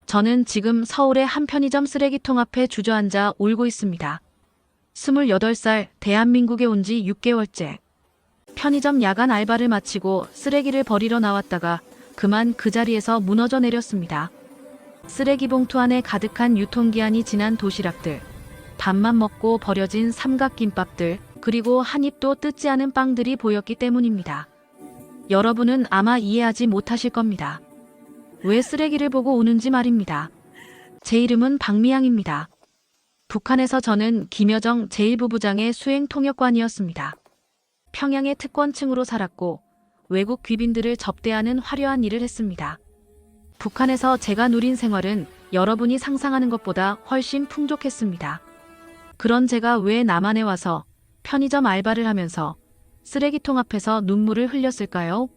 저는 지금 서울의 한 편의점 쓰레기통 앞에 주저앉아 울고 있습니다. 28살, 대한민국에 온 지 6개월째. 편의점 야간 알바를 마치고 쓰레기를 버리러 나왔다가 그만 그 자리에서 무너져 내렸습니다. 쓰레기 봉투 안에 가득한 유통기한이 지난 도시락들, 밥만 먹고 버려진 삼각김밥들, 그리고 한 입도 뜯지 않은 빵들이 보였기 때문입니다. 여러분은 아마 이해하지 못하실 겁니다. 왜 쓰레기를 보고 우는지 말입니다. 제 이름은 박미양입니다. 북한에서 저는 김여정 제1부부장의 수행통역관이었습니다. 평양의 특권층으로 살았고 외국 귀빈들을 접대하는 화려한 일을 했습니다. 북한에서 제가 누린 생활은 여러분이 상상하는 것보다 훨씬 풍족했습니다. 그런 제가 왜 남한에 와서 편의점 알바를 하면서 쓰레기통 앞에서 눈물을 흘렸을까요?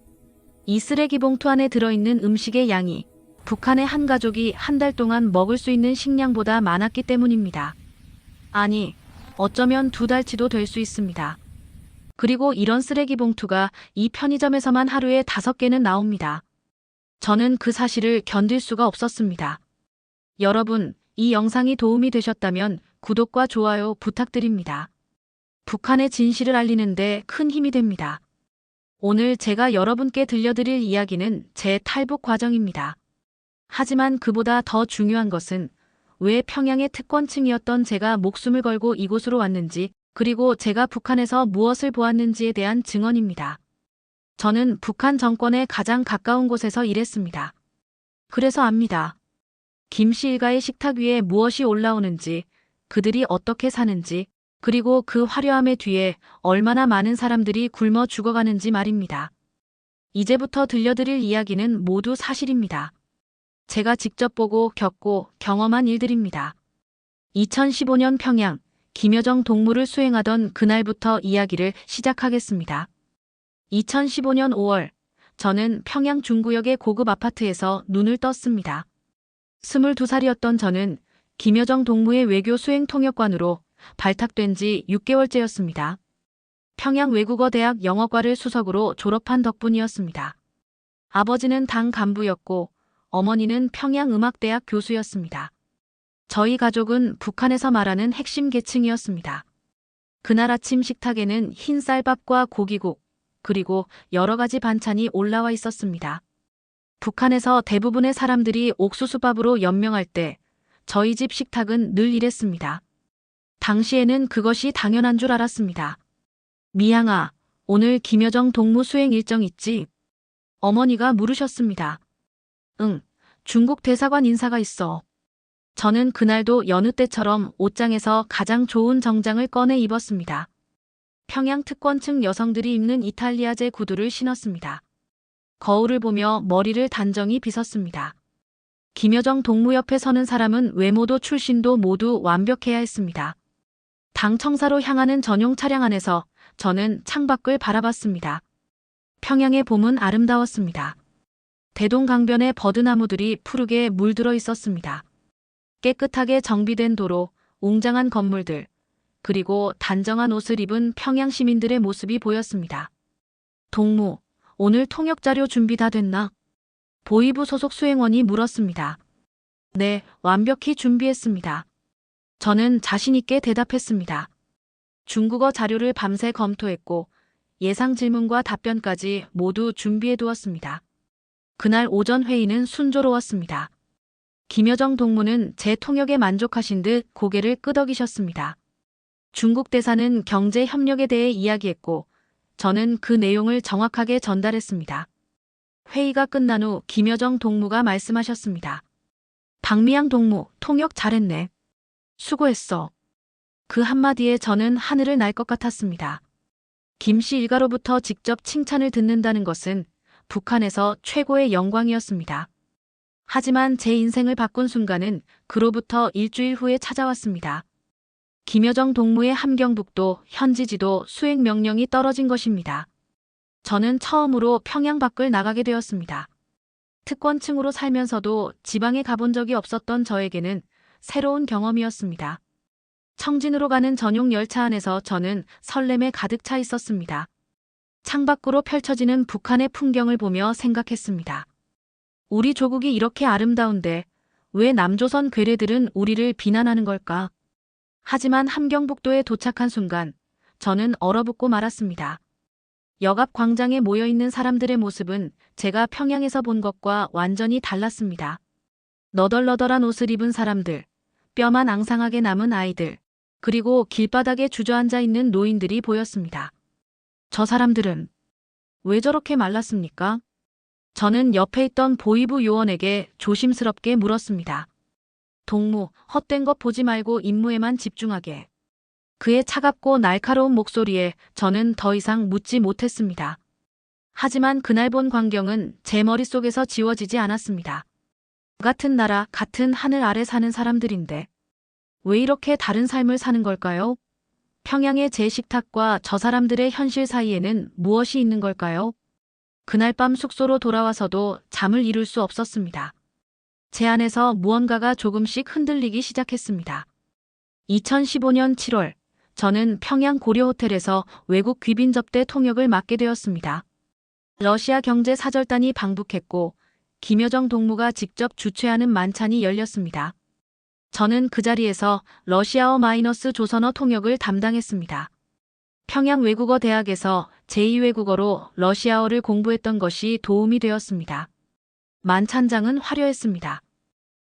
이 쓰레기 봉투 안에 들어있는 음식의 양이 북한의 한 가족이 한 달 동안 먹을 수 있는 식량보다 많았기 때문입니다. 아니, 어쩌면 2달치도 될 수 있습니다. 그리고 이런 쓰레기 봉투가 이 편의점에서만 하루에 5개는 나옵니다. 저는 그 사실을 견딜 수가 없었습니다. 여러분, 이 영상이 도움이 되셨다면 구독과 좋아요 부탁드립니다. 북한의 진실을 알리는데 큰 힘이 됩니다. 오늘 제가 여러분께 들려드릴 이야기는 제 탈북 과정입니다. 하지만 그보다 더 중요한 것은 왜 평양의 특권층이었던 제가 목숨을 걸고 이곳으로 왔는지, 그리고 제가 북한에서 무엇을 보았는지에 대한 증언입니다. 저는 북한 정권에 가장 가까운 곳에서 일했습니다. 그래서 압니다. 김씨 일가의 식탁 위에 무엇이 올라오는지, 그들이 어떻게 사는지, 그리고 그 화려함의 뒤에 얼마나 많은 사람들이 굶어 죽어가는지 말입니다. 이제부터 들려드릴 이야기는 모두 사실입니다. 제가 직접 보고 겪고 경험한 일들입니다. 2015년 평양, 김여정 동무를 수행하던 그날부터 이야기를 시작하겠습니다. 2015년 5월, 저는 평양 중구역의 고급 아파트에서 눈을 떴습니다. 22살이었던 저는 김여정 동무의 외교 수행 통역관으로 발탁된 지 6개월째였습니다. 평양 외국어대학 영어과를 수석으로 졸업한 덕분이었습니다. 아버지는 당 간부였고 어머니는 평양음악대학 교수였습니다. 저희 가족은 북한에서 말하는 핵심 계층이었습니다. 그날 아침 식탁에는 흰 쌀밥과 고기국, 그리고 여러 가지 반찬이 올라와 있었습니다. 북한에서 대부분의 사람들이 옥수수밥으로 연명할 때 저희 집 식탁은 늘 이랬습니다. 당시에는 그것이 당연한 줄 알았습니다. 미양아, 오늘 김여정 동무 수행 일정 있지? 어머니가 물으셨습니다. 응, 중국 대사관 인사가 있어. 저는 그날도 여느 때처럼 옷장에서 가장 좋은 정장을 꺼내 입었습니다. 평양 특권층 여성들이 입는 이탈리아제 구두를 신었습니다. 거울을 보며 머리를 단정히 빗었습니다. 김여정 동무 옆에 서는 사람은 외모도 출신도 모두 완벽해야 했습니다. 당 청사로 향하는 전용 차량 안에서 저는 창밖을 바라봤습니다. 평양의 봄은 아름다웠습니다. 대동강변의 버드나무들이 푸르게 물들어 있었습니다. 깨끗하게 정비된 도로, 웅장한 건물들, 그리고 단정한 옷을 입은 평양 시민들의 모습이 보였습니다. 동무, 오늘 통역자료 준비 다 됐나? 보위부 소속 수행원이 물었습니다. 네, 완벽히 준비했습니다. 저는 자신 있게 대답했습니다. 중국어 자료를 밤새 검토했고 예상 질문과 답변까지 모두 준비해 두었습니다. 그날 오전 회의는 순조로웠습니다. 김여정 동무는 제 통역에 만족하신 듯 고개를 끄덕이셨습니다. 중국 대사는 경제 협력에 대해 이야기했고 저는 그 내용을 정확하게 전달했습니다. 회의가 끝난 후 김여정 동무가 말씀하셨습니다. 박미양 동무, 통역 잘했네. 수고했어. 그 한마디에 저는 하늘을 날 것 같았습니다. 김씨 일가로부터 직접 칭찬을 듣는다는 것은 북한에서 최고의 영광이었습니다. 하지만 제 인생을 바꾼 순간은 그로부터 일주일 후에 찾아왔습니다. 김여정 동무의 함경북도 현지지도 수행 명령이 떨어진 것입니다. 저는 처음으로 평양 밖을 나가게 되었습니다. 특권층으로 살면서도 지방에 가본 적이 없었던 저에게는 새로운 경험이었습니다. 청진으로 가는 전용 열차 안에서 저는 설렘에 가득 차 있었습니다. 창밖으로 펼쳐지는 북한의 풍경을 보며 생각했습니다. 우리 조국이 이렇게 아름다운데 왜 남조선 괴뢰들은 우리를 비난하는 걸까? 하지만 함경북도에 도착한 순간 저는 얼어붙고 말았습니다. 역 앞 광장에 모여있는 사람들의 모습은 제가 평양에서 본 것과 완전히 달랐습니다. 너덜너덜한 옷을 입은 사람들, 뼈만 앙상하게 남은 아이들, 그리고 길바닥에 주저앉아 있는 노인들이 보였습니다. 저 사람들은 왜 저렇게 말랐습니까? 저는 옆에 있던 보이부 요원에게 조심스럽게 물었습니다. 동무, 헛된 것 보지 말고 임무에만 집중하게. 그의 차갑고 날카로운 목소리에 저는 더 이상 묻지 못했습니다. 하지만 그날 본 광경은 제 머릿속에서 지워지지 않았습니다. 같은 나라, 같은 하늘 아래 사는 사람들인데 왜 이렇게 다른 삶을 사는 걸까요? 평양의 제 식탁과 저 사람들의 현실 사이에는 무엇이 있는 걸까요? 그날 밤 숙소로 돌아와서도 잠을 이룰 수 없었습니다. 제 안에서 무언가가 조금씩 흔들리기 시작했습니다. 2015년 7월, 저는 평양 고려호텔에서 외국 귀빈 접대 통역을 맡게 되었습니다. 러시아 경제사절단이 방북했고 김여정 동무가 직접 주최하는 만찬이 열렸습니다. 저는 그 자리에서 러시아어 마이너스 조선어 통역을 담당했습니다. 평양 외국어 대학에서 제2외국어로 러시아어를 공부했던 것이 도움이 되었습니다. 만찬장은 화려했습니다.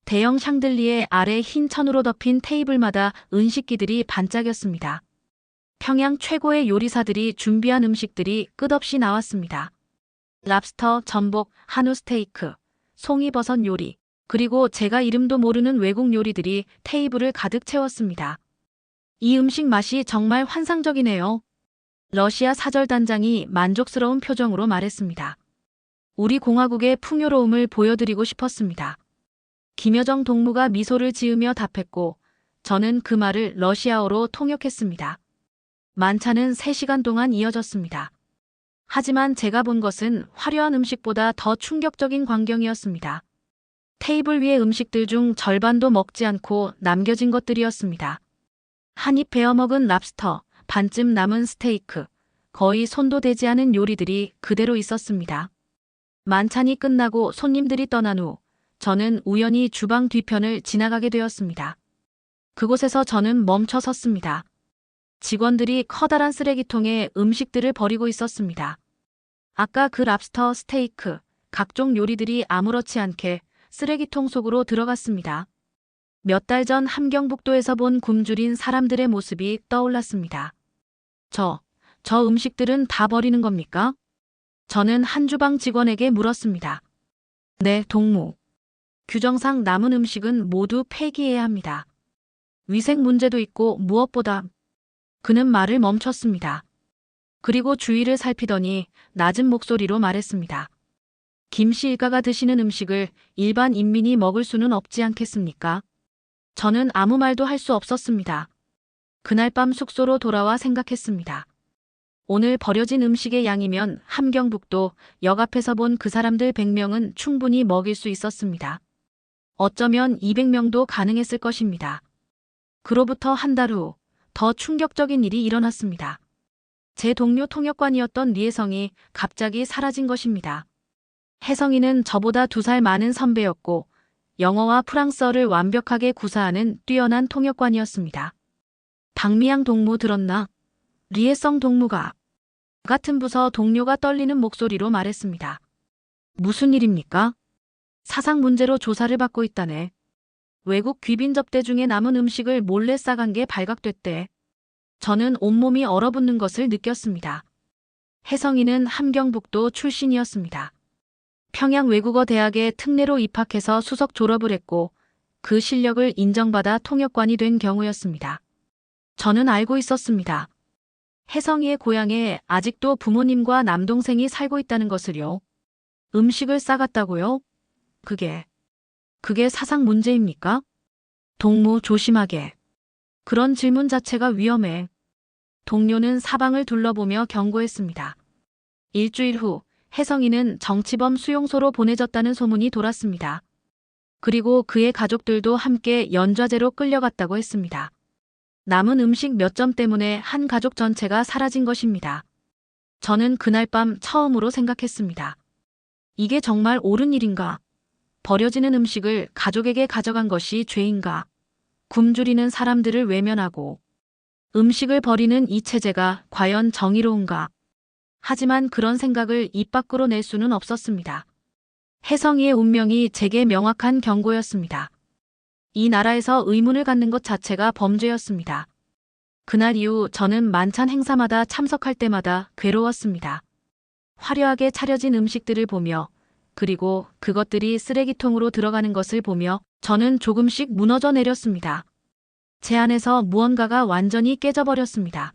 대형 샹들리에 아래 흰 천으로 덮인 테이블마다 은식기들이 반짝였습니다. 평양 최고의 요리사들이 준비한 음식들이 끝없이 나왔습니다. 랍스터, 전복, 한우 스테이크, 송이버섯 요리, 그리고 제가 이름도 모르는 외국 요리들이 테이블을 가득 채웠습니다. 이 음식 맛이 정말 환상적이네요. 러시아 사절단장이 만족스러운 표정으로 말했습니다. 우리 공화국의 풍요로움을 보여드리고 싶었습니다. 김여정 동무가 미소를 지으며 답했고 저는 그 말을 러시아어로 통역했습니다. 만찬은 3시간 동안 이어졌습니다. 하지만 제가 본 것은 화려한 음식보다 더 충격적인 광경이었습니다. 테이블 위의 음식들 중 절반도 먹지 않고 남겨진 것들이었습니다. 한 입 베어 먹은 랍스터, 반쯤 남은 스테이크, 거의 손도 대지 않은 요리들이 그대로 있었습니다. 만찬이 끝나고 손님들이 떠난 후 저는 우연히 주방 뒤편을 지나가게 되었습니다. 그곳에서 저는 멈춰 섰습니다. 직원들이 커다란 쓰레기통에 음식들을 버리고 있었습니다. 아까 그 랍스터, 스테이크, 각종 요리들이 아무렇지 않게 쓰레기통 속으로 들어갔습니다. 몇 달 전 함경북도에서 본 굶주린 사람들의 모습이 떠올랐습니다. 저 음식들은 다 버리는 겁니까? 저는 한 주방 직원에게 물었습니다. 네, 동무. 규정상 남은 음식은 모두 폐기해야 합니다. 위생 문제도 있고 무엇보다 그는 말을 멈췄습니다. 그리고 주위를 살피더니 낮은 목소리로 말했습니다. 김씨 일가가 드시는 음식을 일반 인민이 먹을 수는 없지 않겠습니까? 저는 아무 말도 할 수 없었습니다. 그날 밤 숙소로 돌아와 생각했습니다. 오늘 버려진 음식의 양이면 함경북도 역 앞에서 본 그 사람들 100명은 충분히 먹일 수 있었습니다. 어쩌면 200명도 가능했을 것입니다. 그로부터 한 달 후 더 충격적인 일이 일어났습니다. 제 동료 통역관이었던 리혜성이 갑자기 사라진 것입니다. 혜성이는 저보다 2살 많은 선배였고 영어와 프랑스어를 완벽하게 구사하는 뛰어난 통역관이었습니다. 박미양 동무 들었나? 리혜성 동무가 같은 부서 동료가 떨리는 목소리로 말했습니다. 무슨 일입니까? 사상 문제로 조사를 받고 있다네. 외국 귀빈 접대 중에 남은 음식을 몰래 싸간 게 발각됐대. 저는 온몸이 얼어붙는 것을 느꼈습니다. 혜성이는 함경북도 출신이었습니다. 평양 외국어 대학에 특례로 입학해서 수석 졸업을 했고 그 실력을 인정받아 통역관이 된 경우였습니다. 저는 알고 있었습니다. 혜성이의 고향에 아직도 부모님과 남동생이 살고 있다는 것을요. 음식을 싸갔다고요? 그게 사상 문제입니까? 동무 조심하게. 그런 질문 자체가 위험해. 동료는 사방을 둘러보며 경고했습니다. 일주일 후 혜성이는 정치범 수용소로 보내졌다는 소문이 돌았습니다. 그리고 그의 가족들도 함께 연좌제로 끌려갔다고 했습니다. 남은 음식 몇 점 때문에 한 가족 전체가 사라진 것입니다. 저는 그날 밤 처음으로 생각했습니다. 이게 정말 옳은 일인가? 버려지는 음식을 가족에게 가져간 것이 죄인가? 굶주리는 사람들을 외면하고 음식을 버리는 이 체제가 과연 정의로운가? 하지만 그런 생각을 입 밖으로 낼 수는 없었습니다. 혜성이의 운명이 제게 명확한 경고였습니다. 이 나라에서 의문을 갖는 것 자체가 범죄였습니다. 그날 이후 저는 만찬 행사마다 참석할 때마다 괴로웠습니다. 화려하게 차려진 음식들을 보며 그리고 그것들이 쓰레기통으로 들어가는 것을 보며 저는 조금씩 무너져 내렸습니다. 제 안에서 무언가가 완전히 깨져버렸습니다.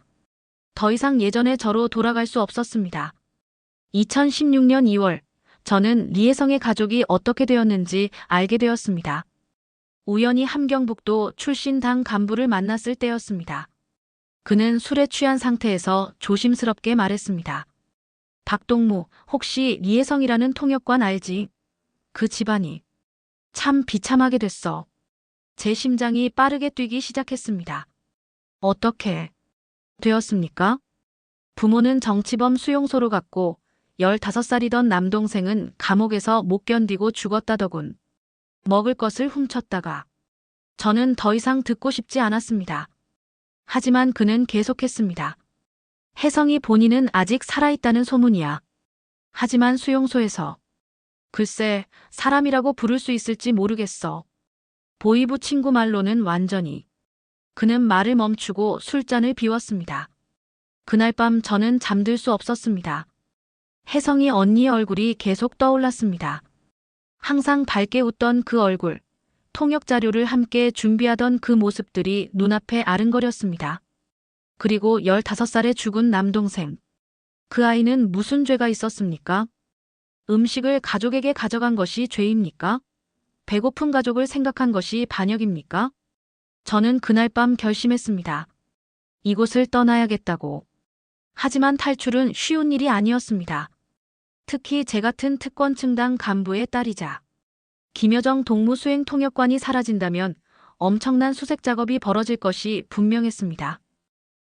더 이상 예전의 저로 돌아갈 수 없었습니다. 2016년 2월, 저는 리혜성의 가족이 어떻게 되었는지 알게 되었습니다. 우연히 함경북도 출신 당 간부를 만났을 때였습니다. 그는 술에 취한 상태에서 조심스럽게 말했습니다. 박동무, 혹시 리혜성이라는 통역관 알지? 그 집안이 참 비참하게 됐어. 제 심장이 빠르게 뛰기 시작했습니다. 어떻게 되었습니까? 부모는 정치범 수용소로 갔고 15살이던 남동생은 감옥에서 못 견디고 죽었다더군. 먹을 것을 훔쳤다가. 저는 더 이상 듣고 싶지 않았습니다. 하지만 그는 계속했습니다. 혜성이 본인은 아직 살아있다는 소문이야. 하지만 수용소에서 글쎄 사람이라고 부를 수 있을지 모르겠어. 보이부 친구 말로는 완전히. 그는 말을 멈추고 술잔을 비웠습니다. 그날 밤 저는 잠들 수 없었습니다. 혜성이 언니의 얼굴이 계속 떠올랐습니다. 항상 밝게 웃던 그 얼굴, 통역 자료를 함께 준비하던 그 모습들이 눈앞에 아른거렸습니다. 그리고 15살에 죽은 남동생. 그 아이는 무슨 죄가 있었습니까? 음식을 가족에게 가져간 것이 죄입니까? 배고픈 가족을 생각한 것이 반역입니까? 저는 그날 밤 결심했습니다. 이곳을 떠나야겠다고. 하지만 탈출은 쉬운 일이 아니었습니다. 특히 제 같은 특권층당 간부의 딸이자 김여정 동무수행 통역관이 사라진다면 엄청난 수색 작업이 벌어질 것이 분명했습니다.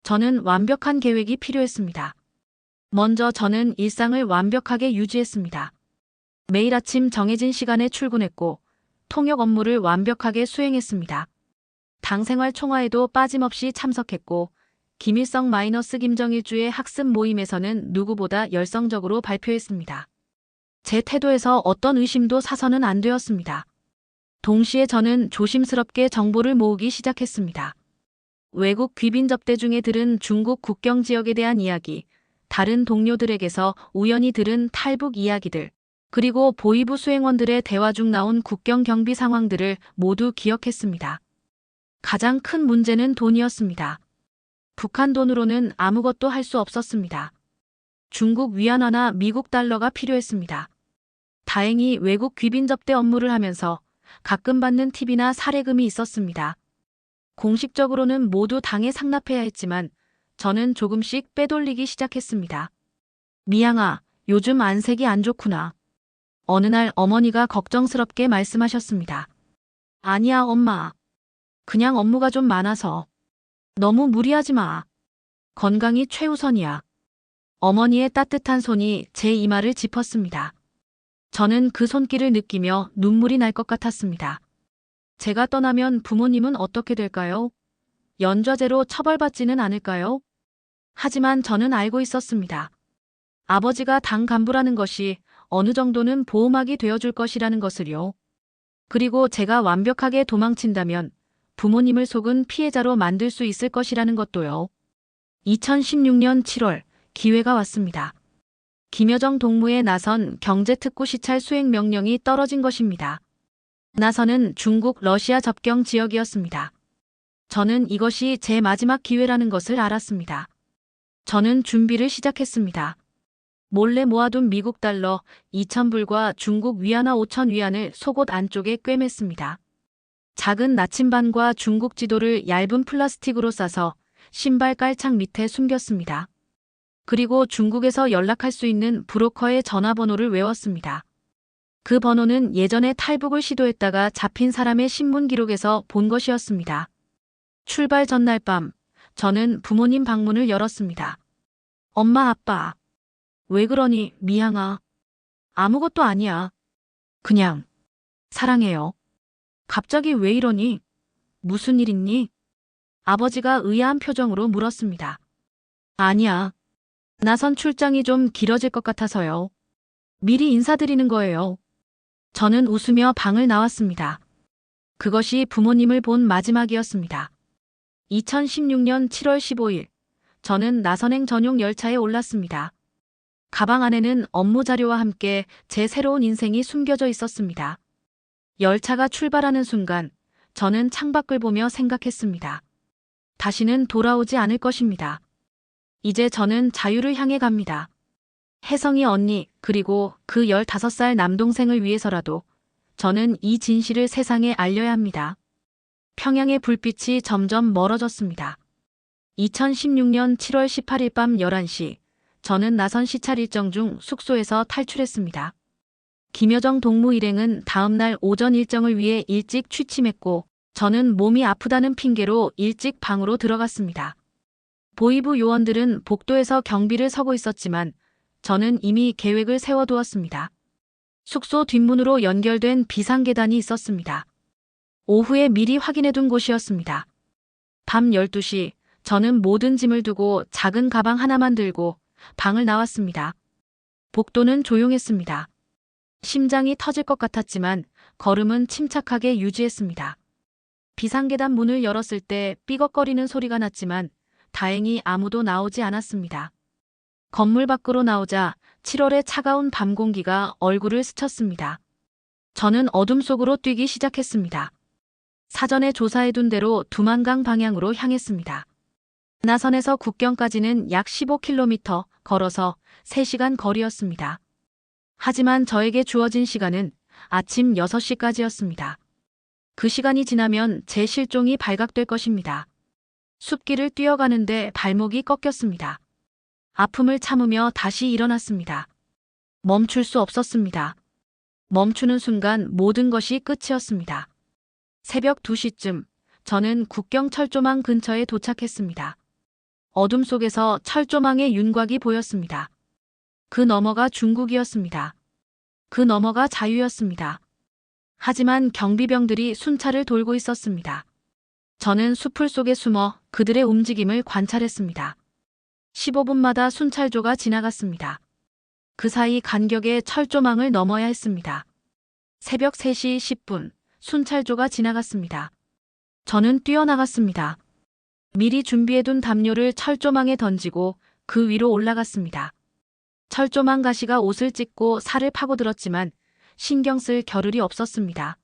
저는 완벽한 계획이 필요했습니다. 먼저 저는 일상을 완벽하게 유지했습니다. 매일 아침 정해진 시간에 출근했고 통역 업무를 완벽하게 수행했습니다. 당생활 총화에도 빠짐없이 참석했고 김일성 마이너스 김정일주의 학습 모임에서는 누구보다 열성적으로 발표했습니다. 제 태도에서 어떤 의심도 사서는 안 되었습니다. 동시에 저는 조심스럽게 정보를 모으기 시작했습니다. 외국 귀빈 접대 중에 들은 중국 국경 지역에 대한 이야기, 다른 동료들에게서 우연히 들은 탈북 이야기들, 그리고 보이부 수행원들의 대화 중 나온 국경 경비 상황들을 모두 기억했습니다. 가장 큰 문제는 돈이었습니다. 북한 돈으로는 아무것도 할 수 없었습니다. 중국 위안화나 미국 달러가 필요했습니다. 다행히 외국 귀빈 접대 업무를 하면서 가끔 받는 팁이나 사례금이 있었습니다. 공식적으로는 모두 당에 상납해야 했지만 저는 조금씩 빼돌리기 시작했습니다. 미양아, 요즘 안색이 안 좋구나. 어느 날 어머니가 걱정스럽게 말씀하셨습니다. 아니야, 엄마. 그냥 업무가 좀 많아서. 너무 무리하지 마. 건강이 최우선이야. 어머니의 따뜻한 손이 제 이마를 짚었습니다. 저는 그 손길을 느끼며 눈물이 날 것 같았습니다. 제가 떠나면 부모님은 어떻게 될까요? 연좌제로 처벌받지는 않을까요? 하지만 저는 알고 있었습니다. 아버지가 당 간부라는 것이 어느 정도는 보호막이 되어줄 것이라는 것을요. 그리고 제가 완벽하게 도망친다면 부모님을 속은 피해자로 만들 수 있을 것이라는 것도요. 2016년 7월 기회가 왔습니다. 김여정 동무에 나선 경제특구 시찰 수행 명령이 떨어진 것입니다. 나선은 중국 러시아 접경 지역이었습니다. 저는 이것이 제 마지막 기회라는 것을 알았습니다. 저는 준비를 시작했습니다. 몰래 모아둔 미국 달러 2,000불과 중국 위안화 5,000위안을 속옷 안쪽에 꿰맸습니다. 작은 나침반과 중국 지도를 얇은 플라스틱으로 싸서 신발 깔창 밑에 숨겼습니다. 그리고 중국에서 연락할 수 있는 브로커의 전화번호를 외웠습니다. 그 번호는 예전에 탈북을 시도했다가 잡힌 사람의 신문 기록에서 본 것이었습니다. 출발 전날 밤, 저는 부모님 방문을 열었습니다. 엄마, 아빠. 왜 그러니, 미양아. 아무것도 아니야. 그냥 사랑해요. 갑자기 왜 이러니? 무슨 일 있니? 아버지가 의아한 표정으로 물었습니다. 아니야. 나선 출장이 좀 길어질 것 같아서요. 미리 인사드리는 거예요. 저는 웃으며 방을 나왔습니다. 그것이 부모님을 본 마지막이었습니다. 2016년 7월 15일, 저는 나선행 전용 열차에 올랐습니다. 가방 안에는 업무 자료와 함께 제 새로운 인생이 숨겨져 있었습니다. 열차가 출발하는 순간, 저는 창밖을 보며 생각했습니다. 다시는 돌아오지 않을 것입니다. 이제 저는 자유를 향해 갑니다. 혜성이 언니, 그리고 그 15살 남동생을 위해서라도 저는 이 진실을 세상에 알려야 합니다. 평양의 불빛이 점점 멀어졌습니다. 2016년 7월 18일 밤 11시, 저는 나선 시찰 일정 중 숙소에서 탈출했습니다. 김여정 동무 일행은 다음날 오전 일정을 위해 일찍 취침했고, 저는 몸이 아프다는 핑계로 일찍 방으로 들어갔습니다. 보이부 요원들은 복도에서 경비를 서고 있었지만 저는 이미 계획을 세워두었습니다. 숙소 뒷문으로 연결된 비상계단이 있었습니다. 오후에 미리 확인해둔 곳이었습니다. 밤 12시, 저는 모든 짐을 두고 작은 가방 하나만 들고 방을 나왔습니다. 복도는 조용했습니다. 심장이 터질 것 같았지만 걸음은 침착하게 유지했습니다. 비상계단 문을 열었을 때 삐걱거리는 소리가 났지만 다행히 아무도 나오지 않았습니다. 건물 밖으로 나오자 7월의 차가운 밤 공기가 얼굴을 스쳤습니다. 저는 어둠 속으로 뛰기 시작했습니다. 사전에 조사해둔 대로 두만강 방향으로 향했습니다. 나선에서 국경까지는 약 15km 걸어서 3시간 거리였습니다. 하지만 저에게 주어진 시간은 아침 6시까지였습니다. 그 시간이 지나면 제 실종이 발각될 것입니다. 숲길을 뛰어가는데 발목이 꺾였습니다. 아픔을 참으며 다시 일어났습니다. 멈출 수 없었습니다. 멈추는 순간 모든 것이 끝이었습니다. 새벽 2시쯤 저는 국경 철조망 근처에 도착했습니다. 어둠 속에서 철조망의 윤곽이 보였습니다. 그 너머가 중국이었습니다. 그 너머가 자유였습니다. 하지만 경비병들이 순찰을 돌고 있었습니다. 저는 숲풀 속에 숨어 그들의 움직임을 관찰했습니다. 15분마다 순찰조가 지나갔습니다. 그 사이 간격의 철조망을 넘어야 했습니다. 새벽 3시 10분, 순찰조가 지나갔습니다. 저는 뛰어나갔습니다. 미리 준비해둔 담요를 철조망에 던지고 그 위로 올라갔습니다. 철조망 가시가 옷을 찢고 살을 파고들었지만 신경 쓸 겨를이 없었습니다.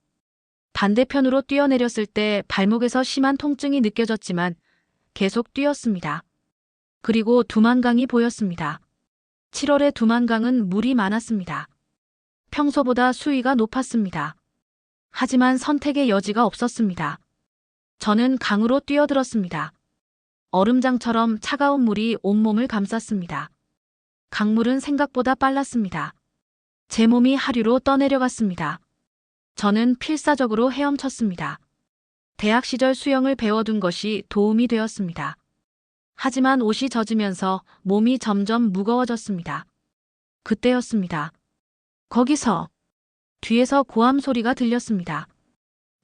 반대편으로 뛰어내렸을 때 발목에서 심한 통증이 느껴졌지만 계속 뛰었습니다. 그리고 두만강이 보였습니다. 7월의 두만강은 물이 많았습니다. 평소보다 수위가 높았습니다. 하지만 선택의 여지가 없었습니다. 저는 강으로 뛰어들었습니다. 얼음장처럼 차가운 물이 온몸을 감쌌습니다. 강물은 생각보다 빨랐습니다. 제 몸이 하류로 떠내려갔습니다. 저는 필사적으로 헤엄쳤습니다. 대학 시절 수영을 배워둔 것이 도움이 되었습니다. 하지만 옷이 젖으면서 몸이 점점 무거워졌습니다. 그때였습니다. 거기서 뒤에서 고함 소리가 들렸습니다.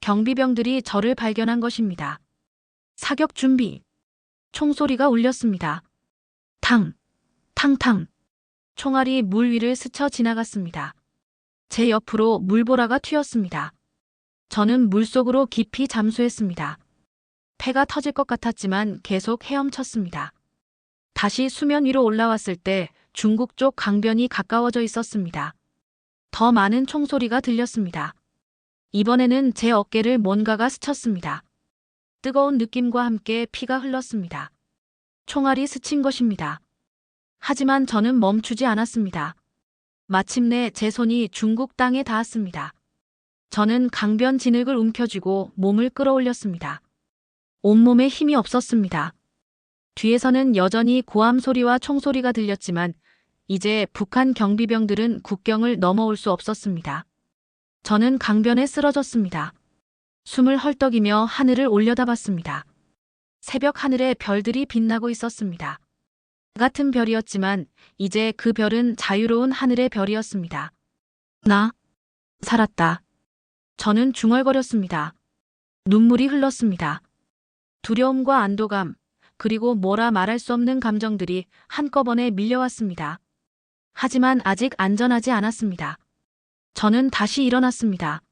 경비병들이 저를 발견한 것입니다. 사격 준비. 총소리가 울렸습니다. 탕, 탕탕. 총알이 물 위를 스쳐 지나갔습니다. 제 옆으로 물보라가 튀었습니다. 저는 물속으로 깊이 잠수했습니다. 폐가 터질 것 같았지만 계속 헤엄쳤습니다. 다시 수면 위로 올라왔을 때 중국 쪽 강변이 가까워져 있었습니다. 더 많은 총소리가 들렸습니다. 이번에는 제 어깨를 뭔가가 스쳤습니다. 뜨거운 느낌과 함께 피가 흘렀습니다. 총알이 스친 것입니다. 하지만 저는 멈추지 않았습니다. 마침내 제 손이 중국 땅에 닿았습니다. 저는 강변 진흙을 움켜쥐고 몸을 끌어올렸습니다. 온몸에 힘이 없었습니다. 뒤에서는 여전히 고함 소리와 총소리가 들렸지만 이제 북한 경비병들은 국경을 넘어올 수 없었습니다. 저는 강변에 쓰러졌습니다. 숨을 헐떡이며 하늘을 올려다봤습니다. 새벽 하늘에 별들이 빛나고 있었습니다. 같은 별이었지만 이제 그 별은 자유로운 하늘의 별이었습니다. 나 살았다. 저는 중얼거렸습니다. 눈물이 흘렀습니다. 두려움과 안도감, 그리고 뭐라 말할 수 없는 감정들이 한꺼번에 밀려왔습니다. 하지만 아직 안전하지 않았습니다. 저는 다시 일어났습니다.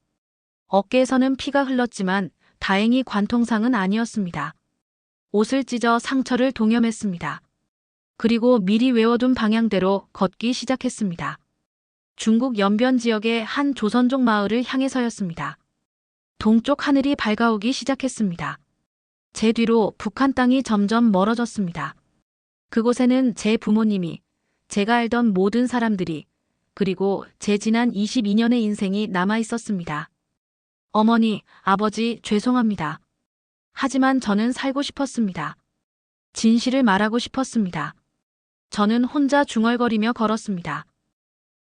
어깨에서는 피가 흘렀지만 다행히 관통상은 아니었습니다. 옷을 찢어 상처를 동염했습니다. 그리고 미리 외워둔 방향대로 걷기 시작했습니다. 중국 연변 지역의 한 조선족 마을을 향해서였습니다. 동쪽 하늘이 밝아오기 시작했습니다. 제 뒤로 북한 땅이 점점 멀어졌습니다. 그곳에는 제 부모님이, 제가 알던 모든 사람들이, 그리고 제 지난 22년의 인생이 남아 있었습니다. 어머니, 아버지, 죄송합니다. 하지만 저는 살고 싶었습니다. 진실을 말하고 싶었습니다. 저는 혼자 중얼거리며 걸었습니다.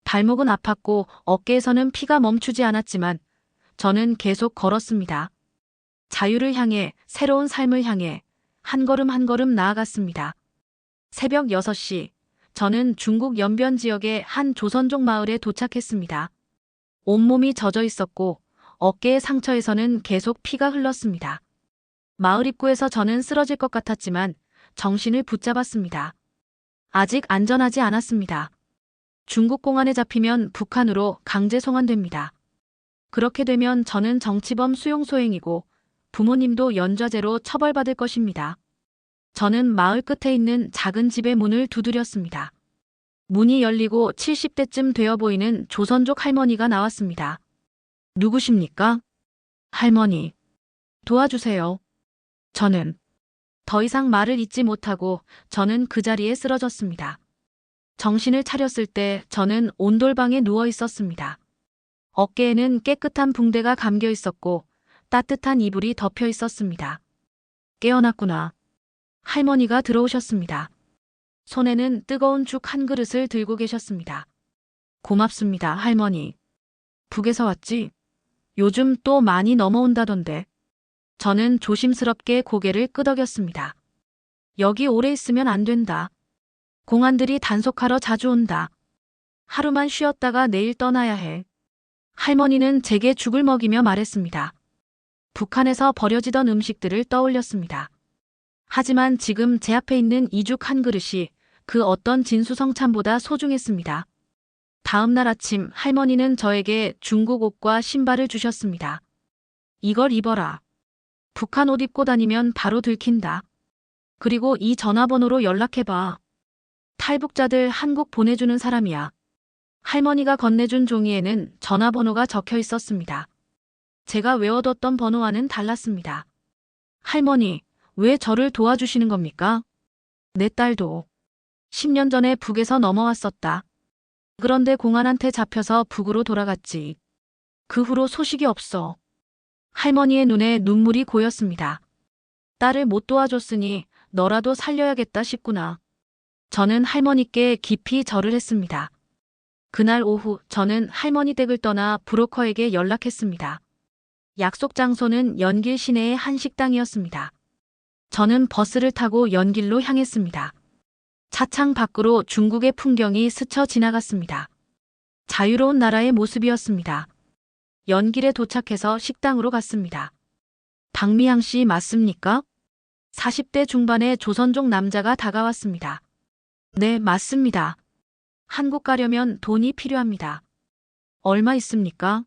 발목은 아팠고 어깨에서는 피가 멈추지 않았지만 저는 계속 걸었습니다. 자유를 향해, 새로운 삶을 향해 한 걸음 한 걸음 나아갔습니다. 새벽 6시, 저는 중국 연변 지역의 한 조선족 마을에 도착했습니다. 온몸이 젖어 있었고 어깨의 상처에서는 계속 피가 흘렀습니다. 마을 입구에서 저는 쓰러질 것 같았지만 정신을 붙잡았습니다. 아직 안전하지 않았습니다. 중국 공안에 잡히면 북한으로 강제 송환됩니다. 그렇게 되면 저는 정치범 수용소행이고 부모님도 연좌제로 처벌받을 것입니다. 저는 마을 끝에 있는 작은 집의 문을 두드렸습니다. 문이 열리고 70대쯤 되어 보이는 조선족 할머니가 나왔습니다. 누구십니까? 할머니. 도와주세요. 저는 더 이상 말을 잇지 못하고 저는 그 자리에 쓰러졌습니다. 정신을 차렸을 때 저는 온돌방에 누워 있었습니다. 어깨에는 깨끗한 붕대가 감겨 있었고 따뜻한 이불이 덮여 있었습니다. 깨어났구나. 할머니가 들어오셨습니다. 손에는 뜨거운 죽 한 그릇을 들고 계셨습니다. 고맙습니다, 할머니. 북에서 왔지? 요즘 또 많이 넘어온다던데. 저는 조심스럽게 고개를 끄덕였습니다. 여기 오래 있으면 안 된다. 공안들이 단속하러 자주 온다. 하루만 쉬었다가 내일 떠나야 해. 할머니는 제게 죽을 먹이며 말했습니다. 북한에서 버려지던 음식들을 떠올렸습니다. 하지만 지금 제 앞에 있는 이 죽 한 그릇이 그 어떤 진수성찬보다 소중했습니다. 다음 날 아침 할머니는 저에게 중국 옷과 신발을 주셨습니다. 이걸 입어라. 북한 옷 입고 다니면 바로 들킨다. 그리고 이 전화번호로 연락해봐. 탈북자들 한국 보내주는 사람이야. 할머니가 건네준 종이에는 전화번호가 적혀 있었습니다. 제가 외워뒀던 번호와는 달랐습니다. 할머니, 왜 저를 도와주시는 겁니까? 내 딸도 10년 전에 북에서 넘어왔었다. 그런데 공안한테 잡혀서 북으로 돌아갔지. 그 후로 소식이 없어. 할머니의 눈에 눈물이 고였습니다. 딸을 못 도와줬으니 너라도 살려야겠다 싶구나. 저는 할머니께 깊이 절을 했습니다. 그날 오후 저는 할머니 댁을 떠나 브로커에게 연락했습니다. 약속 장소는 연길 시내의 한 식당이었습니다. 저는 버스를 타고 연길로 향했습니다. 차창 밖으로 중국의 풍경이 스쳐 지나갔습니다. 자유로운 나라의 모습이었습니다. 연길에 도착해서 식당으로 갔습니다. 박미향 씨 맞습니까? 40대 중반의 조선족 남자가 다가왔습니다. 네, 맞습니다. 한국 가려면 돈이 필요합니다. 얼마 있습니까?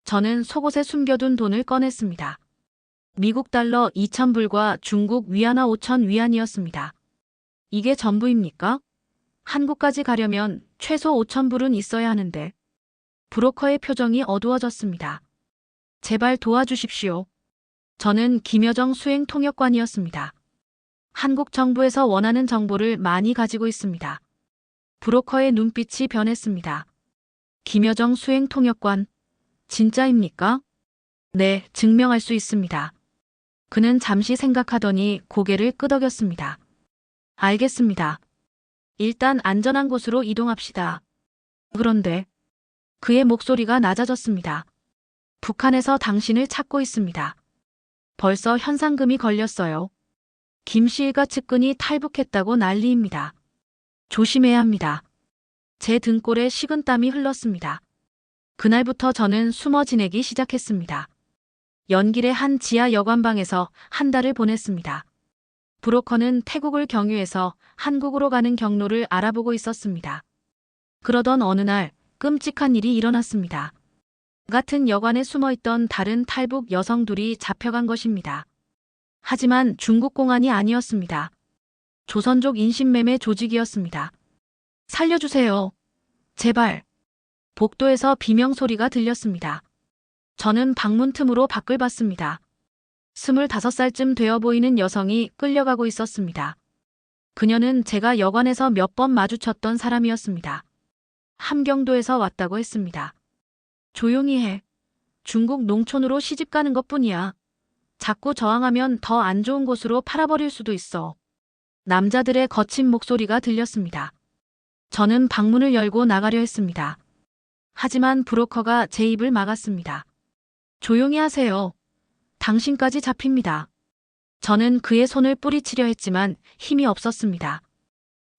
저는 속옷에 숨겨둔 돈을 꺼냈습니다. 미국 달러 2,000불과 중국 위안화 5,000 위안이었습니다. 이게 전부입니까? 한국까지 가려면 최소 5,000불은 있어야 하는데. 브로커의 표정이 어두워졌습니다. 제발 도와주십시오. 저는 김여정 수행통역관이었습니다. 한국 정부에서 원하는 정보를 많이 가지고 있습니다. 브로커의 눈빛이 변했습니다. 김여정 수행통역관, 진짜입니까? 네, 증명할 수 있습니다. 그는 잠시 생각하더니 고개를 끄덕였습니다. 알겠습니다. 일단 안전한 곳으로 이동합시다. 그런데 그의 목소리가 낮아졌습니다. 북한에서 당신을 찾고 있습니다. 벌써 현상금이 걸렸어요. 김씨 일가 측근이 탈북했다고 난리입니다. 조심해야 합니다. 제 등골에 식은땀이 흘렀습니다. 그날부터 저는 숨어 지내기 시작했습니다. 연길의 한 지하 여관방에서 한 달을 보냈습니다. 브로커는 태국을 경유해서 한국으로 가는 경로를 알아보고 있었습니다. 그러던 어느 날 끔찍한 일이 일어났습니다. 같은 여관에 숨어있던 다른 탈북 여성 둘이 잡혀간 것입니다. 하지만 중국 공안이 아니었습니다. 조선족 인신매매 조직이었습니다. 살려주세요. 제발. 복도에서 비명 소리가 들렸습니다. 저는 방문 틈으로 밖을 봤습니다. 25살쯤 되어 보이는 여성이 끌려가고 있었습니다. 그녀는 제가 여관에서 몇 번 마주쳤던 사람이었습니다. 함경도에서 왔다고 했습니다. 조용히 해. 중국 농촌으로 시집 가는 것뿐이야. 자꾸 저항하면 더 안 좋은 곳으로 팔아버릴 수도 있어. 남자들의 거친 목소리가 들렸습니다. 저는 방문을 열고 나가려 했습니다. 하지만 브로커가 제 입을 막았습니다. 조용히 하세요. 당신까지 잡힙니다. 저는 그의 손을 뿌리치려 했지만 힘이 없었습니다.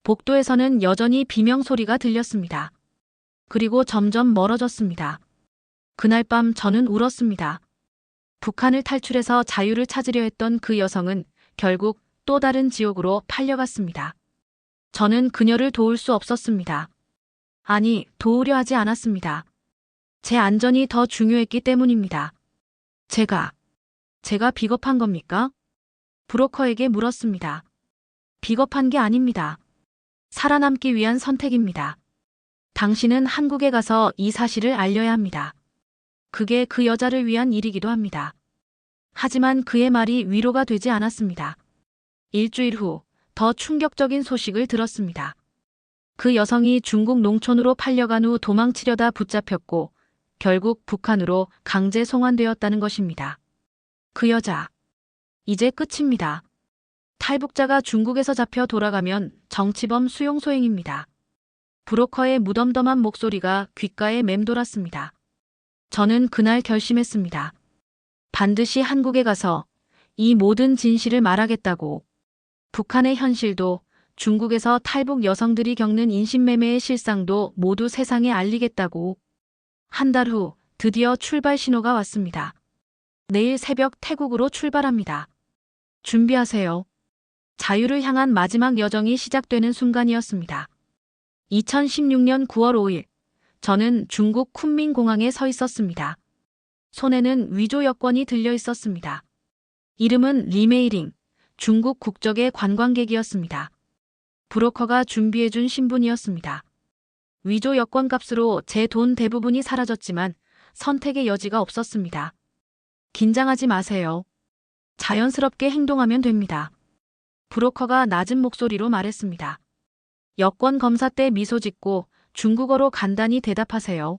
복도에서는 여전히 비명 소리가 들렸습니다. 그리고 점점 멀어졌습니다. 그날 밤 저는 울었습니다. 북한을 탈출해서 자유를 찾으려 했던 그 여성은 결국 또 다른 지옥으로 팔려갔습니다. 저는 그녀를 도울 수 없었습니다. 아니, 도우려 하지 않았습니다. 제 안전이 더 중요했기 때문입니다. 제가 비겁한 겁니까? 브로커에게 물었습니다. 비겁한 게 아닙니다. 살아남기 위한 선택입니다. 당신은 한국에 가서 이 사실을 알려야 합니다. 그게 그 여자를 위한 일이기도 합니다. 하지만 그의 말이 위로가 되지 않았습니다. 일주일 후 더 충격적인 소식을 들었습니다. 그 여성이 중국 농촌으로 팔려간 후 도망치려다 붙잡혔고 결국 북한으로 강제 송환되었다는 것입니다. 그 여자, 이제 끝입니다. 탈북자가 중국에서 잡혀 돌아가면 정치범 수용소행입니다. 브로커의 무덤덤한 목소리가 귓가에 맴돌았습니다. 저는 그날 결심했습니다. 반드시 한국에 가서 이 모든 진실을 말하겠다고. 북한의 현실도 중국에서 탈북 여성들이 겪는 인신매매의 실상도 모두 세상에 알리겠다고. 한 달 후 드디어 출발 신호가 왔습니다. 내일 새벽 태국으로 출발합니다. 준비하세요. 자유를 향한 마지막 여정이 시작되는 순간이었습니다. 2016년 9월 5일, 저는 중국 쿤민공항에 서 있었습니다. 손에는 위조 여권이 들려 있었습니다. 이름은 리메이링, 중국 국적의 관광객이었습니다. 브로커가 준비해준 신분이었습니다. 위조 여권 값으로 제 돈 대부분이 사라졌지만 선택의 여지가 없었습니다. 긴장하지 마세요. 자연스럽게 행동하면 됩니다. 브로커가 낮은 목소리로 말했습니다. 여권 검사 때 미소 짓고 중국어로 간단히 대답하세요.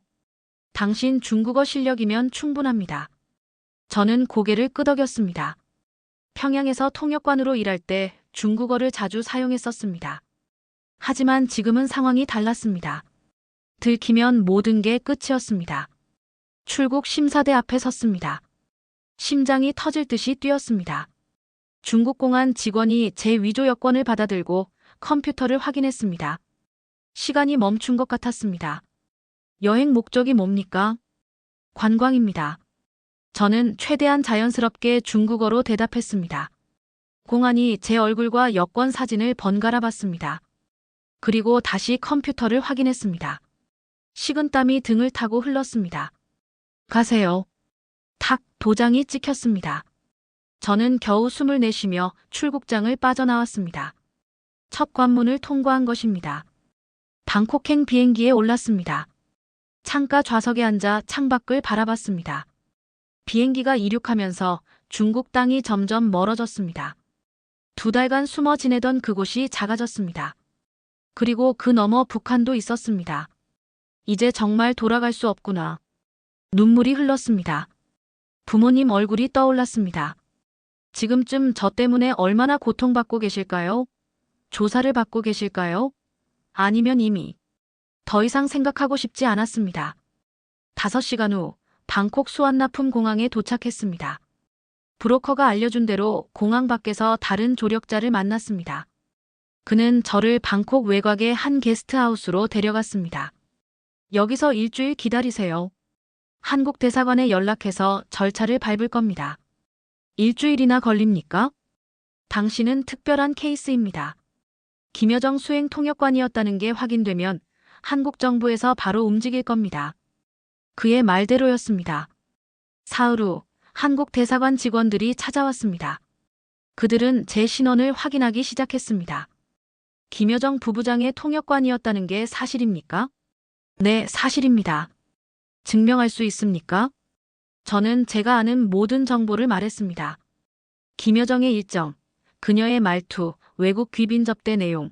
당신 중국어 실력이면 충분합니다. 저는 고개를 끄덕였습니다. 평양에서 통역관으로 일할 때 중국어를 자주 사용했었습니다. 하지만 지금은 상황이 달랐습니다. 들키면 모든 게 끝이었습니다. 출국 심사대 앞에 섰습니다. 심장이 터질 듯이 뛰었습니다. 중국 공안 직원이 제 위조 여권을 받아들고 컴퓨터를 확인했습니다. 시간이 멈춘 것 같았습니다. 여행 목적이 뭡니까? 관광입니다. 저는 최대한 자연스럽게 중국어로 대답했습니다. 공안이 제 얼굴과 여권 사진을 번갈아 봤습니다. 그리고 다시 컴퓨터를 확인했습니다. 식은땀이 등을 타고 흘렀습니다. 가세요. 탁, 도장이 찍혔습니다. 저는 겨우 숨을 내쉬며 출국장을 빠져나왔습니다. 첫 관문을 통과한 것입니다. 방콕행 비행기에 올랐습니다. 창가 좌석에 앉아 창밖을 바라봤습니다. 비행기가 이륙하면서 중국 땅이 점점 멀어졌습니다. 2달간 숨어 지내던 그곳이 작아졌습니다. 그리고 그 너머 북한도 있었습니다. 이제 정말 돌아갈 수 없구나. 눈물이 흘렀습니다. 부모님 얼굴이 떠올랐습니다. 지금쯤 저 때문에 얼마나 고통받고 계실까요? 조사를 받고 계실까요? 아니면 이미 더 이상 생각하고 싶지 않았습니다. 5시간 후 방콕 수완나품 공항에 도착했습니다. 브로커가 알려준 대로 공항 밖에서 다른 조력자를 만났습니다. 그는 저를 방콕 외곽의 한 게스트하우스로 데려갔습니다. 여기서 일주일 기다리세요. 한국 대사관에 연락해서 절차를 밟을 겁니다. 일주일이나 걸립니까? 당신은 특별한 케이스입니다. 김여정 수행 통역관이었다는 게 확인되면 한국 정부에서 바로 움직일 겁니다. 그의 말대로였습니다. 사흘 후 한국 대사관 직원들이 찾아왔습니다. 그들은 제 신원을 확인하기 시작했습니다. 김여정 부부장의 통역관이었다는 게 사실입니까? 네, 사실입니다. 증명할 수 있습니까? 저는 제가 아는 모든 정보를 말했습니다. 김여정의 일정, 그녀의 말투, 외국 귀빈 접대 내용,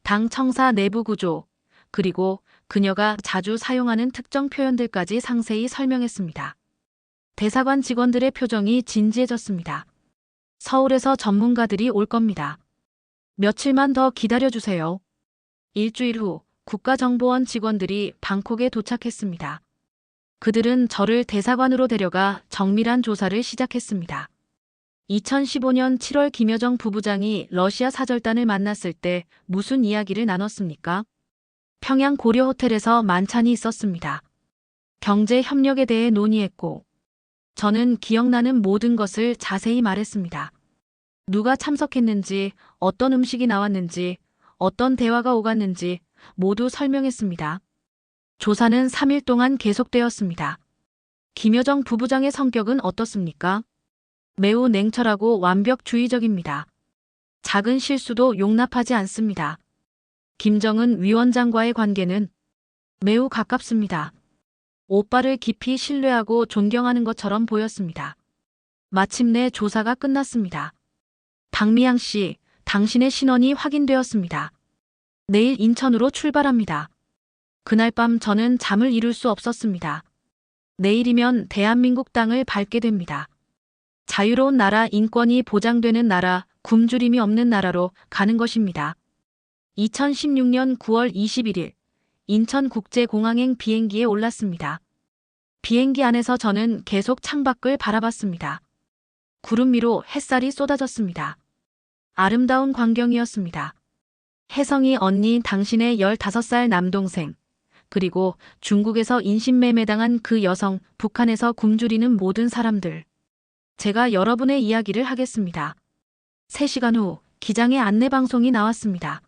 당 청사 내부 구조, 그리고 그녀가 자주 사용하는 특정 표현들까지 상세히 설명했습니다. 대사관 직원들의 표정이 진지해졌습니다. 서울에서 전문가들이 올 겁니다. 며칠만 더 기다려주세요. 일주일 후 국가정보원 직원들이 방콕에 도착했습니다. 그들은 저를 대사관으로 데려가 정밀한 조사를 시작했습니다. 2015년 7월 김여정 부부장이 러시아 사절단을 만났을 때 무슨 이야기를 나눴습니까? 평양 고려 호텔에서 만찬이 있었습니다. 경제 협력에 대해 논의했고, 저는 기억나는 모든 것을 자세히 말했습니다. 누가 참석했는지, 어떤 음식이 나왔는지, 어떤 대화가 오갔는지 모두 설명했습니다. 조사는 3일 동안 계속되었습니다. 김여정 부부장의 성격은 어떻습니까? 매우 냉철하고 완벽주의적입니다. 작은 실수도 용납하지 않습니다. 김정은 위원장과의 관계는 매우 가깝습니다. 오빠를 깊이 신뢰하고 존경하는 것처럼 보였습니다. 마침내 조사가 끝났습니다. 박미양 씨, 당신의 신원이 확인되었습니다. 내일 인천으로 출발합니다. 그날 밤 저는 잠을 이룰 수 없었습니다. 내일이면 대한민국 땅을 밟게 됩니다. 자유로운 나라, 인권이 보장되는 나라, 굶주림이 없는 나라로 가는 것입니다. 2016년 9월 21일 인천국제공항행 비행기에 올랐습니다. 비행기 안에서 저는 계속 창밖을 바라봤습니다. 구름 위로 햇살이 쏟아졌습니다. 아름다운 광경이었습니다. 혜성이 언니, 당신의 15살 남동생, 그리고 중국에서 인신매매당한 그 여성, 북한에서 굶주리는 모든 사람들. 제가 여러분의 이야기를 하겠습니다. 3시간 후 기장의 안내방송이 나왔습니다.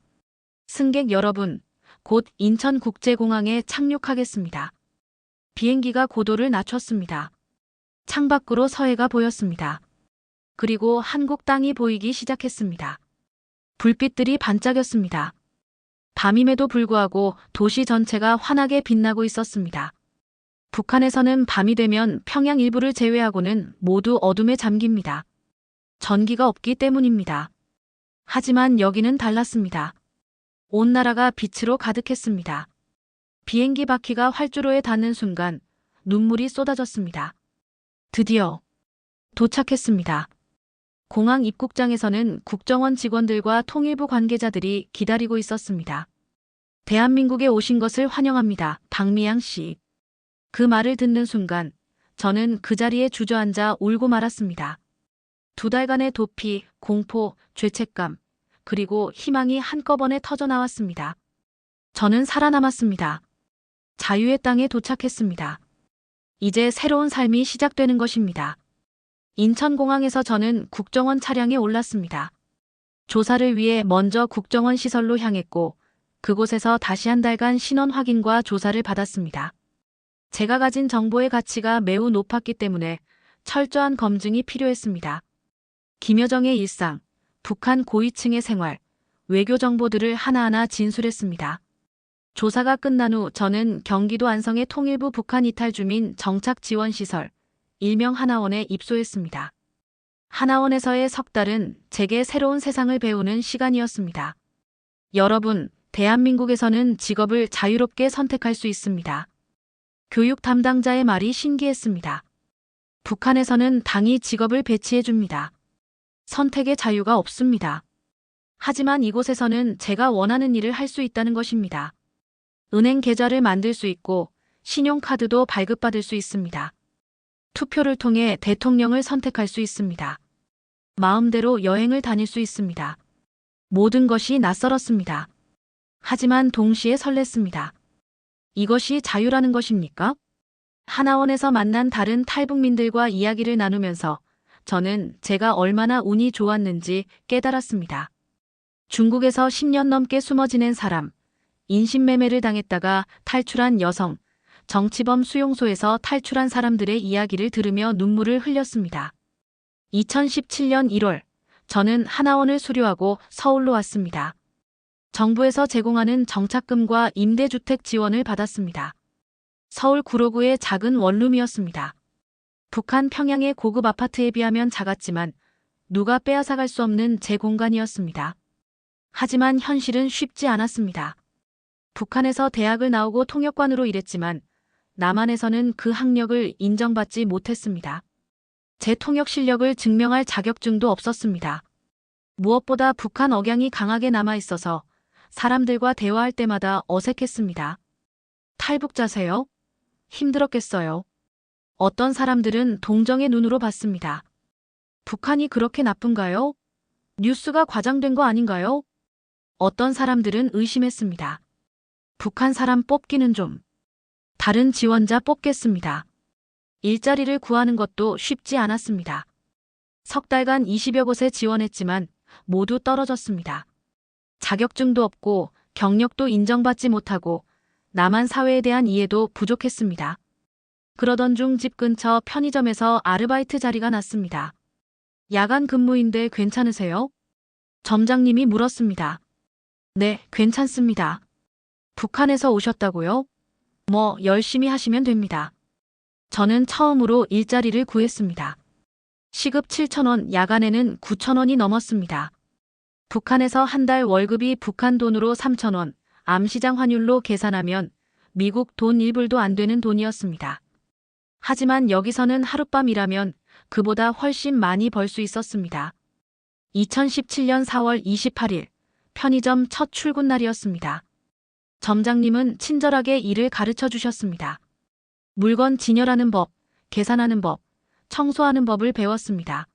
승객 여러분, 곧 인천국제공항에 착륙하겠습니다. 비행기가 고도를 낮췄습니다. 창밖으로 서해가 보였습니다. 그리고 한국 땅이 보이기 시작했습니다. 불빛들이 반짝였습니다. 밤임에도 불구하고 도시 전체가 환하게 빛나고 있었습니다. 북한에서는 밤이 되면 평양 일부를 제외하고는 모두 어둠에 잠깁니다. 전기가 없기 때문입니다. 하지만 여기는 달랐습니다. 온 나라가 빛으로 가득했습니다. 비행기 바퀴가 활주로에 닿는 순간 눈물이 쏟아졌습니다. 드디어 도착했습니다. 공항 입국장에서는 국정원 직원들과 통일부 관계자들이 기다리고 있었습니다. 대한민국에 오신 것을 환영합니다. 박미양 씨. 그 말을 듣는 순간 저는 그 자리에 주저앉아 울고 말았습니다. 2달간의 도피, 공포, 죄책감, 그리고 희망이 한꺼번에 터져나왔습니다. 저는 살아남았습니다. 자유의 땅에 도착했습니다. 이제 새로운 삶이 시작되는 것입니다. 인천공항에서 저는 국정원 차량에 올랐습니다. 조사를 위해 먼저 국정원 시설로 향했고 그곳에서 다시 한 달간 신원 확인과 조사를 받았습니다. 제가 가진 정보의 가치가 매우 높았기 때문에 철저한 검증이 필요했습니다. 김여정의 일상, 북한 고위층의 생활, 외교 정보들을 하나하나 진술했습니다. 조사가 끝난 후 저는 경기도 안성의 통일부 북한 이탈 주민 정착 지원 시설, 일명 하나원에 입소했습니다. 하나원에서의 석 달은 제게 새로운 세상을 배우는 시간이었습니다. 여러분, 대한민국에서는 직업을 자유롭게 선택할 수 있습니다. 교육 담당자의 말이 신기했습니다. 북한에서는 당이 직업을 배치해 줍니다. 선택의 자유가 없습니다. 하지만 이곳에서는 제가 원하는 일을 할 수 있다는 것입니다. 은행 계좌를 만들 수 있고 신용카드도 발급받을 수 있습니다. 투표를 통해 대통령을 선택할 수 있습니다. 마음대로 여행을 다닐 수 있습니다. 모든 것이 낯설었습니다. 하지만 동시에 설렜습니다. 이것이 자유라는 것입니까? 하나원에서 만난 다른 탈북민들과 이야기를 나누면서 저는 제가 얼마나 운이 좋았는지 깨달았습니다. 중국에서 10년 넘게 숨어 지낸 사람, 인신매매를 당했다가 탈출한 여성, 정치범 수용소에서 탈출한 사람들의 이야기를 들으며 눈물을 흘렸습니다. 2017년 1월, 저는 하나원을 수료하고 서울로 왔습니다. 정부에서 제공하는 정착금과 임대주택 지원을 받았습니다. 서울 구로구의 작은 원룸이었습니다. 북한 평양의 고급 아파트에 비하면 작았지만 누가 빼앗아갈 수 없는 제 공간이었습니다. 하지만 현실은 쉽지 않았습니다. 북한에서 대학을 나오고 통역관으로 일했지만 남한에서는 그 학력을 인정받지 못했습니다. 제 통역 실력을 증명할 자격증도 없었습니다. 무엇보다 북한 억양이 강하게 남아있어서 사람들과 대화할 때마다 어색했습니다. 탈북자세요? 힘들었겠어요. 어떤 사람들은 동정의 눈으로 봤습니다. 북한이 그렇게 나쁜가요? 뉴스가 과장된 거 아닌가요? 어떤 사람들은 의심했습니다. 북한 사람 뽑기는 좀. 다른 지원자 뽑겠습니다. 일자리를 구하는 것도 쉽지 않았습니다. 석 달간 20여 곳에 지원했지만 모두 떨어졌습니다. 자격증도 없고 경력도 인정받지 못하고 남한 사회에 대한 이해도 부족했습니다. 그러던 중 집 근처 편의점에서 아르바이트 자리가 났습니다. 야간 근무인데 괜찮으세요? 점장님이 물었습니다. 네, 괜찮습니다. 북한에서 오셨다고요? 뭐 열심히 하시면 됩니다. 저는 처음으로 일자리를 구했습니다. 시급 7,000원, 야간에는 9,000원이 넘었습니다. 북한에서 한 달 월급이 북한 돈으로 3,000원, 암시장 환율로 계산하면 미국 돈 1불도 안 되는 돈이었습니다. 하지만 여기서는 하룻밤 일하면 그보다 훨씬 많이 벌 수 있었습니다. 2017년 4월 28일, 편의점 첫 출근 날이었습니다. 점장님은 친절하게 일을 가르쳐 주셨습니다. 물건 진열하는 법, 계산하는 법, 청소하는 법을 배웠습니다.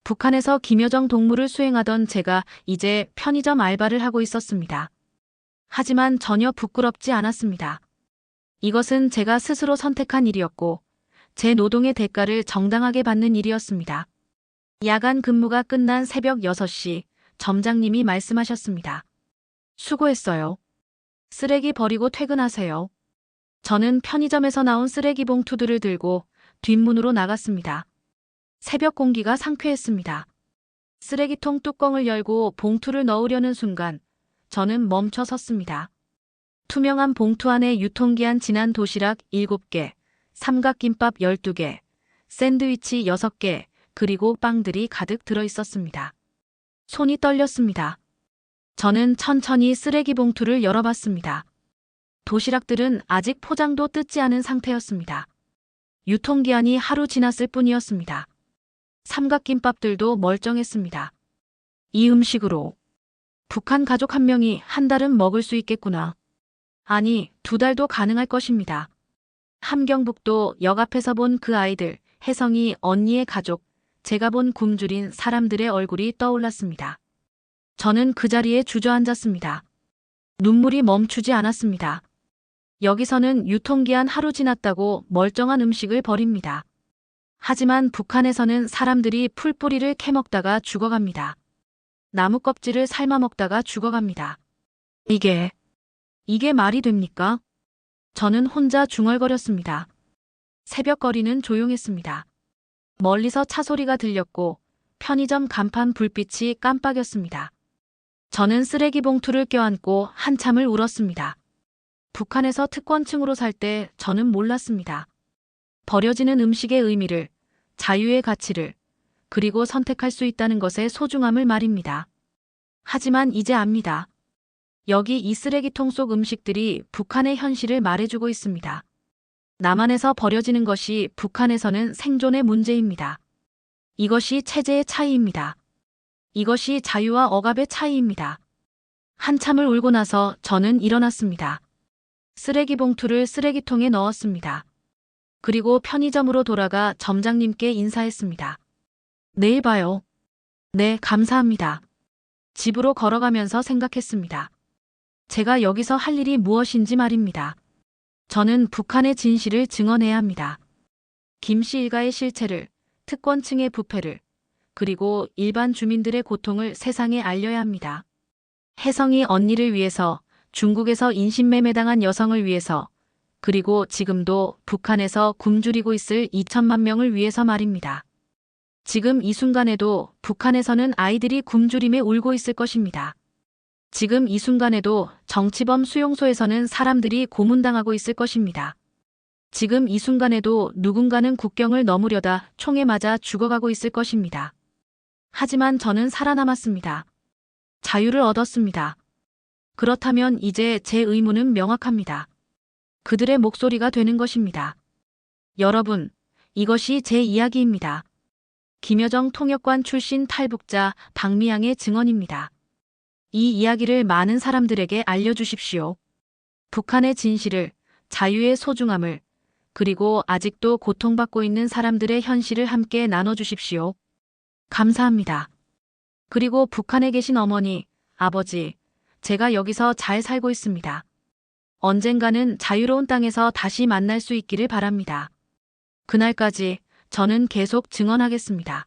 북한에서 김여정 동무를 수행하던 제가 이제 편의점 알바를 하고 있었습니다. 하지만 전혀 부끄럽지 않았습니다. 이것은 제가 스스로 선택한 일이었고 제 노동의 대가를 정당하게 받는 일이었습니다. 야간 근무가 끝난 새벽 6시 점장님이 말씀하셨습니다. 수고했어요. 쓰레기 버리고 퇴근하세요. 저는 편의점에서 나온 쓰레기 봉투들을 들고 뒷문으로 나갔습니다. 새벽 공기가 상쾌했습니다. 쓰레기통 뚜껑을 열고 봉투를 넣으려는 순간 저는 멈춰 섰습니다. 투명한 봉투 안에 유통기한 지난 도시락 7개, 삼각김밥 12개, 샌드위치 6개, 그리고 빵들이 가득 들어 있었습니다. 손이 떨렸습니다. 저는 천천히 쓰레기 봉투를 열어봤습니다. 도시락들은 아직 포장도 뜯지 않은 상태였습니다. 유통기한이 하루 지났을 뿐이었습니다. 삼각김밥들도 멀쩡했습니다. 이 음식으로 북한 가족 한 명이 한 달은 먹을 수 있겠구나. 아니, 2달도 가능할 것입니다. 함경북도 역 앞에서 본 그 아이들, 혜성이 언니의 가족, 제가 본 굶주린 사람들의 얼굴이 떠올랐습니다. 저는 그 자리에 주저앉았습니다. 눈물이 멈추지 않았습니다. 여기서는 유통기한 하루 지났다고 멀쩡한 음식을 버립니다. 하지만 북한에서는 사람들이 풀뿌리를 캐먹다가 죽어갑니다. 나무 껍질을 삶아 먹다가 죽어갑니다. 이게 말이 됩니까? 저는 혼자 중얼거렸습니다. 새벽 거리는 조용했습니다. 멀리서 차 소리가 들렸고 편의점 간판 불빛이 깜빡였습니다. 저는 쓰레기 봉투를 껴안고 한참을 울었습니다. 북한에서 특권층으로 살 때 저는 몰랐습니다. 버려지는 음식의 의미를, 자유의 가치를, 그리고 선택할 수 있다는 것의 소중함을 말입니다. 하지만 이제 압니다. 여기 이 쓰레기통 속 음식들이 북한의 현실을 말해주고 있습니다. 남한에서 버려지는 것이 북한에서는 생존의 문제입니다. 이것이 체제의 차이입니다. 이것이 자유와 억압의 차이입니다. 한참을 울고 나서 저는 일어났습니다. 쓰레기 봉투를 쓰레기통에 넣었습니다. 그리고 편의점으로 돌아가 점장님께 인사했습니다. 내일 봐요. 네, 감사합니다. 집으로 걸어가면서 생각했습니다. 제가 여기서 할 일이 무엇인지 말입니다. 저는 북한의 진실을 증언해야 합니다. 김 씨 일가의 실체를, 특권층의 부패를, 그리고 일반 주민들의 고통을 세상에 알려야 합니다. 혜성이 언니를 위해서, 중국에서 인신매매당한 여성을 위해서, 그리고 지금도 북한에서 굶주리고 있을 2천만 명을 위해서 말입니다. 지금 이 순간에도 북한에서는 아이들이 굶주림에 울고 있을 것입니다. 지금 이 순간에도 정치범 수용소에서는 사람들이 고문당하고 있을 것입니다. 지금 이 순간에도 누군가는 국경을 넘으려다 총에 맞아 죽어가고 있을 것입니다. 하지만 저는 살아남았습니다. 자유를 얻었습니다. 그렇다면 이제 제 의무는 명확합니다. 그들의 목소리가 되는 것입니다. 여러분, 이것이 제 이야기입니다. 김여정 통역관 출신 탈북자 박미양의 증언입니다. 이 이야기를 많은 사람들에게 알려주십시오. 북한의 진실을, 자유의 소중함을, 그리고 아직도 고통받고 있는 사람들의 현실을 함께 나눠주십시오. 감사합니다. 그리고 북한에 계신 어머니, 아버지, 제가 여기서 잘 살고 있습니다. 언젠가는 자유로운 땅에서 다시 만날 수 있기를 바랍니다. 그날까지 저는 계속 증언하겠습니다.